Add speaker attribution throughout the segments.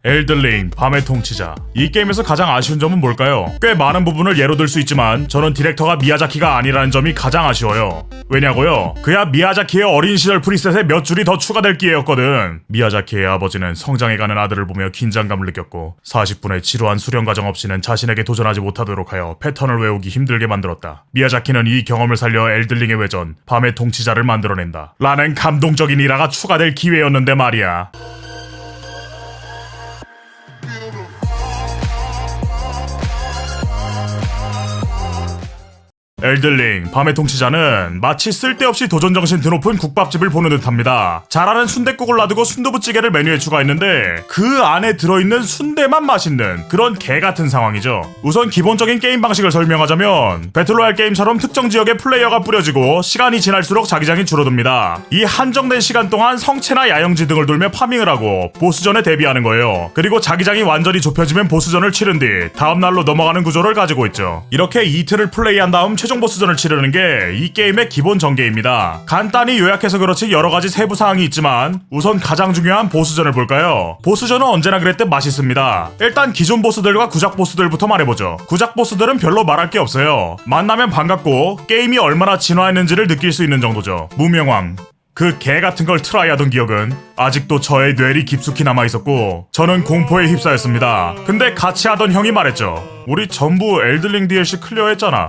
Speaker 1: 엘든링 밤의 통치자. 이 게임에서 가장 아쉬운 점은 뭘까요? 꽤 많은 부분을 예로 들 수 있지만 저는 디렉터가 미야자키가 아니라는 점이 가장 아쉬워요. 왜냐고요? 그야 미야자키의 어린 시절 프리셋에 몇 줄이 더 추가될 기회였거든. 미야자키의 아버지는 성장해가는 아들을 보며 긴장감을 느꼈고 40분의 지루한 수련 과정 없이는 자신에게 도전하지 못하도록 하여 패턴을 외우기 힘들게 만들었다. 미야자키는 이 경험을 살려 엘든링의 외전 밤의 통치자를 만들어낸다. 라는 감동적인 일화가 추가될 기회였는데 말이야. 엘든링 밤의 통치자는 마치 쓸데없이 도전정신 드높은 국밥집을 보는 듯합니다. 잘하는 순댓국을 놔두고 순두부찌개를 메뉴에 추가했는데 그 안에 들어있는 순대만 맛있는 그런 개같은 상황이죠. 우선 기본적인 게임 방식을 설명하자면 배틀로얄 게임처럼 특정 지역에 플레이어가 뿌려지고 시간이 지날수록 자기장이 줄어듭니다. 이 한정된 시간 동안 성체나 야영지 등을 돌며 파밍을 하고 보스전에 대비하는 거예요. 그리고 자기장이 완전히 좁혀지면 보스전을 치른 뒤 다음날로 넘어가는 구조를 가지고 있죠. 이렇게 이틀을 플레이한 다음 최종 보스전을 치르는 게 이 게임의 기본 전개입니다. 간단히 요약해서 그렇지 여러가지 세부 사항이 있지만 우선 가장 중요한 보스전을 볼까요? 보스전은 언제나 그랬듯 맛있습니다. 일단 기존 보스들과 구작 보스들부터 말해보죠. 구작 보스들은 별로 말할 게 없어요. 만나면 반갑고 게임이 얼마나 진화했는지를 느낄 수 있는 정도죠. 무명왕 그 개같은 걸 트라이하던 기억은 아직도 저의 뇌리 깊숙이 남아있었고 저는 공포에 휩싸였습니다. 근데 같이 하던 형이 말했죠. 우리 전부 엘든링 DLC 클리어했잖아.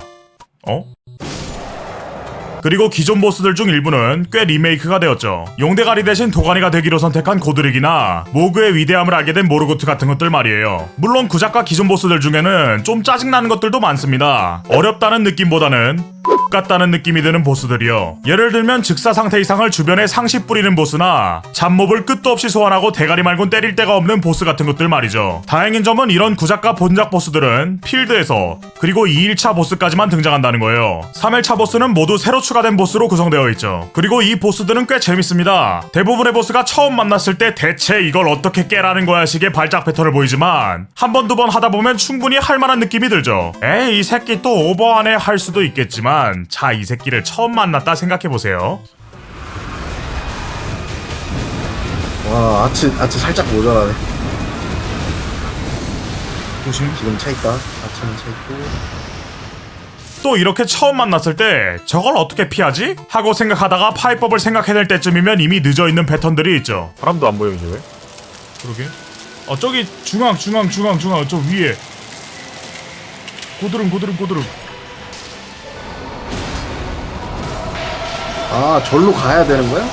Speaker 1: 그리고 기존 보스들 중 일부는 꽤 리메이크가 되었죠. 용대가리 대신 도가니가 되기로 선택한 고드릭이나 모그의 위대함을 알게 된 모르고트 같은 것들 말이에요. 물론 구작과 기존 보스들 중에는 좀 짜증나는 것들도 많습니다. 어렵다는 느낌보다는 같다는 느낌이 드는 보스들이요. 예를 들면 즉사 상태 이상을 주변에 상시 뿌리는 보스나 잡몹을 끝도 없이 소환하고 대가리 말곤 때릴 데가 없는 보스 같은 것들 말이죠. 다행인 점은 이런 구작과 본작 보스들은 필드에서 그리고 2일차 보스까지만 등장한다는 거예요. 3일차 보스는 모두 새로 추가된 보스로 구성되어 있죠. 그리고 이 보스들은 꽤 재밌습니다. 대부분의 보스가 처음 만났을 때 대체 이걸 어떻게 깨라는 거야 식의 발작 패턴을 보이지만 한 번 두 번 하다 보면 충분히 할만한 느낌이 들죠. 에이 이 새끼 또 오버하네 할 수도 있겠지만 자, 이 새끼를 처음 만났다 생각해보세요.
Speaker 2: 와, 아츠 살짝 모자라네.
Speaker 1: 조심.
Speaker 2: 지금 차있다. 아츠는 차있고.
Speaker 1: 또 이렇게 처음 만났을 때 저걸 어떻게 피하지? 하고 생각하다가 파이법을 생각해낼 때쯤이면 이미 늦어있는 패턴들이 있죠.
Speaker 3: 사람도 안 보여 이제 왜?
Speaker 1: 그러게. 저기 중앙 저 위에 고드름.
Speaker 2: 아, 절로 가야 되는 거야?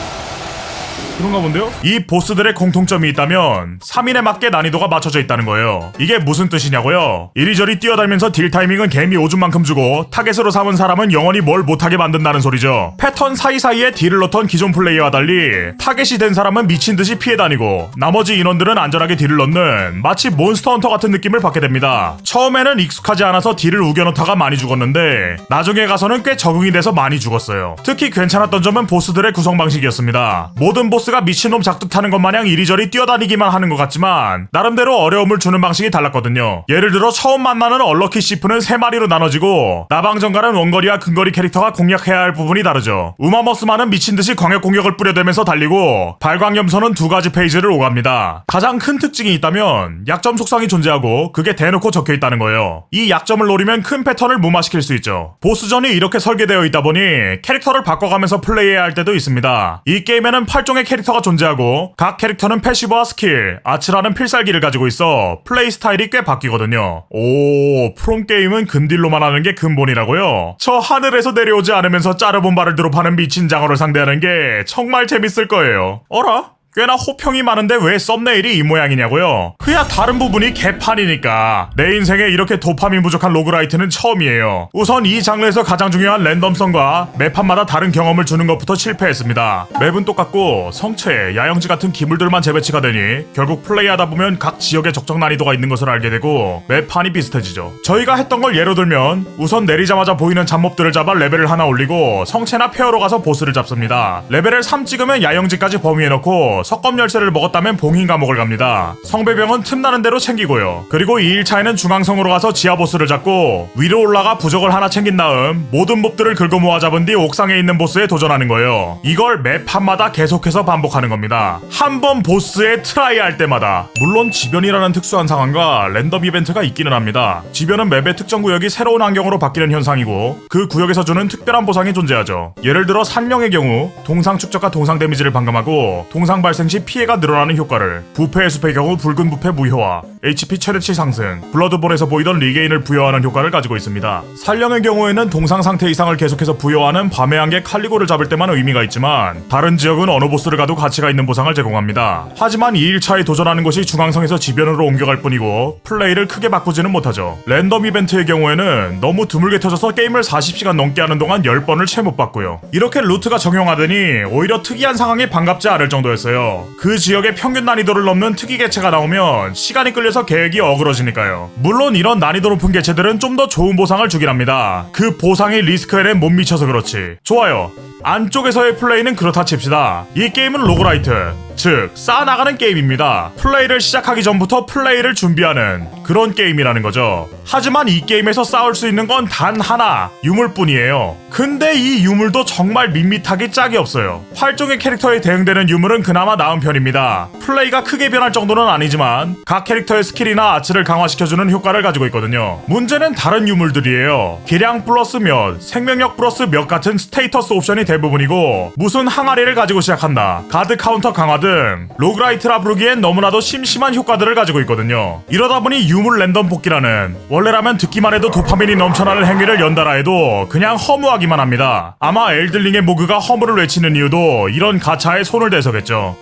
Speaker 1: 그런가 본데요? 이 보스들의 공통점이 있다면 3인에 맞게 난이도가 맞춰져 있다는 거예요. 이게 무슨 뜻이냐고요? 이리저리 뛰어다니면서 딜 타이밍은 개미 오줌만큼 주고 타겟으로 삼은 사람은 영원히 뭘 못하게 만든다는 소리죠. 패턴 사이사이에 딜을 넣던 기존 플레이어와 달리 타겟이 된 사람은 미친듯이 피해 다니고 나머지 인원들은 안전하게 딜을 넣는 마치 몬스터 헌터 같은 느낌을 받게 됩니다. 처음에는 익숙하지 않아서 딜을 우겨넣다가 많이 죽었는데 나중에 가서는 꽤 적응이 돼서 많이 죽었어요. 특히 괜찮았던 점은 보스들의 구성 방식이었습니다. 모든 보스가 미친놈 작두타는 것 마냥 이리저리 뛰어다니기만 하는 것 같지만 나름대로 어려움을 주는 방식이 달랐거든요. 예를 들어 처음 만나는 얼럭키 시프는 3마리로 나눠지고 나방정갈은 원거리와 근거리 캐릭터가 공략해야 할 부분이 다르죠. 우마머스만은 미친듯이 광역 공격을 뿌려대면서 달리고 발광염소는 2가지 페이지를 오갑니다. 가장 큰 특징이 있다면 약점 속성이 존재하고 그게 대놓고 적혀있다는 거예요. 이 약점을 노리면 큰 패턴을 무마시킬 수 있죠. 보스전이 이렇게 설계되어 있다 보니 캐릭터를 바꿔가면서 플레이해야 할 때도 있습니다. 이 게임에는 8종의 캐릭터가 존재하고 각 캐릭터는 패시브와 스킬, 아츠라는 필살기를 가지고 있어 플레이 스타일이 꽤 바뀌거든요. 오, 프롬게임은 근딜로만 하는 게 근본이라고요? 저 하늘에서 내려오지 않으면서 짜르본 발을 드롭하는 미친 장어를 상대하는 게 정말 재밌을 거예요. 어라? 꽤나 호평이 많은데 왜 썸네일이 이 모양이냐고요? 그야 다른 부분이 개판이니까. 내 인생에 이렇게 도파민 부족한 로그라이트는 처음이에요. 우선 이 장르에서 가장 중요한 랜덤성과 매판마다 다른 경험을 주는 것부터 실패했습니다. 맵은 똑같고 성체, 야영지 같은 기물들만 재배치가 되니 결국 플레이하다 보면 각 지역에 적정 난이도가 있는 것을 알게 되고 맵판이 비슷해지죠. 저희가 했던 걸 예로 들면 우선 내리자마자 보이는 잡몹들을 잡아 레벨을 하나 올리고 성체나 페어로 가서 보스를 잡습니다. 레벨을 3 찍으면 야영지까지 범위해놓고 석검 열쇠를 먹었다면 봉인 감옥을 갑니다. 성배병은 틈나는 대로 챙기고요. 그리고 2일차에는 중앙성으로 가서 지하보스를 잡고 위로 올라가 부적을 하나 챙긴 다음 모든 몹들을 긁어 모아 잡은 뒤 옥상에 있는 보스에 도전하는 거예요. 이걸 매 판마다 계속해서 반복하는 겁니다. 한 번 보스에 트라이 할 때마다. 물론 지변이라는 특수한 상황과 랜덤 이벤트가 있기는 합니다. 지변은 맵의 특정 구역이 새로운 환경으로 바뀌는 현상이고 그 구역에서 주는 특별한 보상이 존재하죠. 예를 들어 산령의 경우 동상 축적과 동상 데미지를 반감하고 동상 발생 시 피해가 늘어나는 효과를, 부패의 숲의 경우 붉은 부패 무효화, HP 최대치 상승, 블러드본에서 보이던 리게인을 부여하는 효과를 가지고 있습니다. 산령의 경우에는 동상 상태 이상을 계속해서 부여하는 밤의 안개 칼리고를 잡을 때만 의미가 있지만 다른 지역은 어느 보스를 가도 가치가 있는 보상을 제공합니다. 하지만 2일차에 도전하는 곳이 중앙성에서 지변으로 옮겨갈 뿐이고 플레이를 크게 바꾸지는 못하죠. 랜덤 이벤트의 경우에는 너무 드물게 터져서 게임을 40시간 넘게 하는 동안 10번을 채 못 받고요. 이렇게 루트가 적용하더니 오히려 특이한 상황이 반갑지 않을 정도였어요. 그 지역의 평균 난이도를 넘는 특이 개체가 나오면 시간이 끌려서 계획이 어그러지니까요. 물론 이런 난이도 높은 개체들은 좀 더 좋은 보상을 주긴 합니다. 그 보상이 리스크에 못 미쳐서 그렇지. 좋아요. 안쪽에서의 플레이는 그렇다 칩시다. 이 게임은 로그라이트, 즉 쌓아나가는 게임입니다. 플레이를 시작하기 전부터 플레이를 준비하는 그런 게임이라는 거죠. 하지만 이 게임에서 싸울 수 있는 건 단 하나, 유물뿐이에요. 근데 이 유물도 정말 밋밋하기 짝이 없어요. 활종의 캐릭터에 대응되는 유물은 그나마 나은 편입니다. 플레이가 크게 변할 정도는 아니지만 각 캐릭터의 스킬이나 아츠를 강화시켜주는 효과를 가지고 있거든요. 문제는 다른 유물들이에요. 기량 플러스 몇, 생명력 플러스 몇 같은 스테이터스 옵션이 대부분이고 무슨 항아리를 가지고 시작한다, 가드 카운터 강화 등 로그라이트라 부르기엔 너무나도 심심한 효과들을 가지고 있거든요. 이러다 보니 유물 랜덤 뽑기라는 원래라면 듣기만 해도 도파민이 넘쳐나는 행위를 연달아 해도 그냥 허무하기만 합니다. 아마 엘들링의 모그가 허무를 외치는 이유도 이런 가차에 손을 대서겠죠.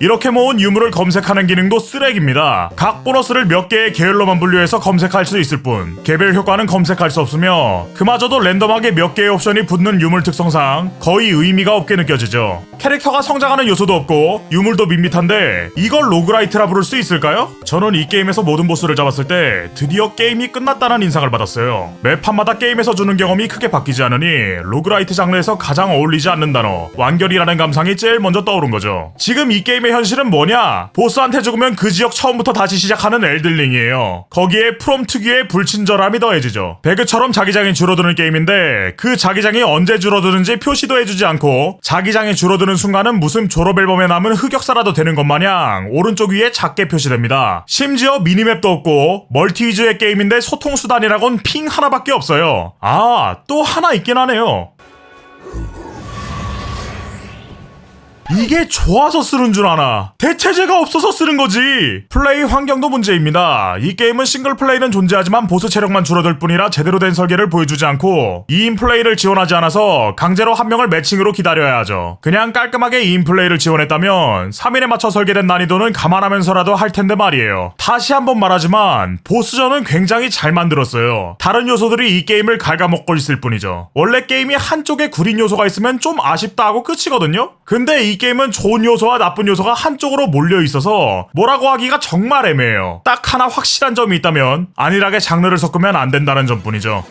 Speaker 1: 이렇게 모은 유물을 검색하는 기능도 쓰레기입니다. 각 보너스를 몇 개의 계열로만 분류해서 검색할 수 있을 뿐 개별 효과는 검색할 수 없으며 그마저도 랜덤하게 몇 개의 옵션이 붙는 유물 특성상 거의 의미가 없게 느껴지죠. 캐릭터가 성장하는 요소도 없고 유물도 밋밋한데 이걸 로그라이트라 부를 수 있을까요? 저는 이 게임에서 모든 보스를 잡았을 때 드디어 게임이 끝났다는 인상을 받았어요. 매 판마다 게임에서 주는 경험이 크게 바뀌지 않으니 로그라이트 장르에서 가장 어울리지 않는 단어 완결이라는 감상이 제일 먼저 떠오른 거죠. 지금 이 게임의 현실은 뭐냐? 보스한테 죽으면 그 지역 처음부터 다시 시작하는 엘들링이에요. 거기에 프롬 특유의 불친절함이 더해지죠. 배그처럼 자기장이 줄어드는 게임인데 그 자기장이 언제 줄어드는지 표시도 해주지 않고 자기장이 줄어드는 순간은 무슨 졸업 앨범에 남은 흑역사라도 되는 것 마냥 오른쪽 위에 작게 표시됩니다. 심지어 미니맵도 없고 멀티 위주의 게임인데 소통 수단이라곤 핑 하나밖에 없어요. 아, 또 하나 있긴 하네요. 이게 좋아서 쓰는 줄 아나? 대체제가 없어서 쓰는 거지. 플레이 환경도 문제입니다. 이 게임은 싱글 플레이는 존재하지만 보스 체력만 줄어들 뿐이라 제대로 된 설계를 보여주지 않고 2인 플레이를 지원하지 않아서 강제로 한 명을 매칭으로 기다려야 하죠. 그냥 깔끔하게 2인 플레이를 지원했다면 3인에 맞춰 설계된 난이도는 감안하면서라도 할 텐데 말이에요. 다시 한번 말하지만 보스전은 굉장히 잘 만들었어요. 다른 요소들이 이 게임을 갉아먹고 있을 뿐이죠. 원래 게임이 한쪽에 구린 요소가 있으면 좀 아쉽다 하고 끝이거든요. 근데 이 게임은 좋은 요소와 나쁜 요소가 한쪽으로 몰려 있어서 뭐라고 하기가 정말 애매해요. 딱 하나 확실한 점이 있다면 안일하게 장르를 섞으면 안 된다는 점뿐이죠.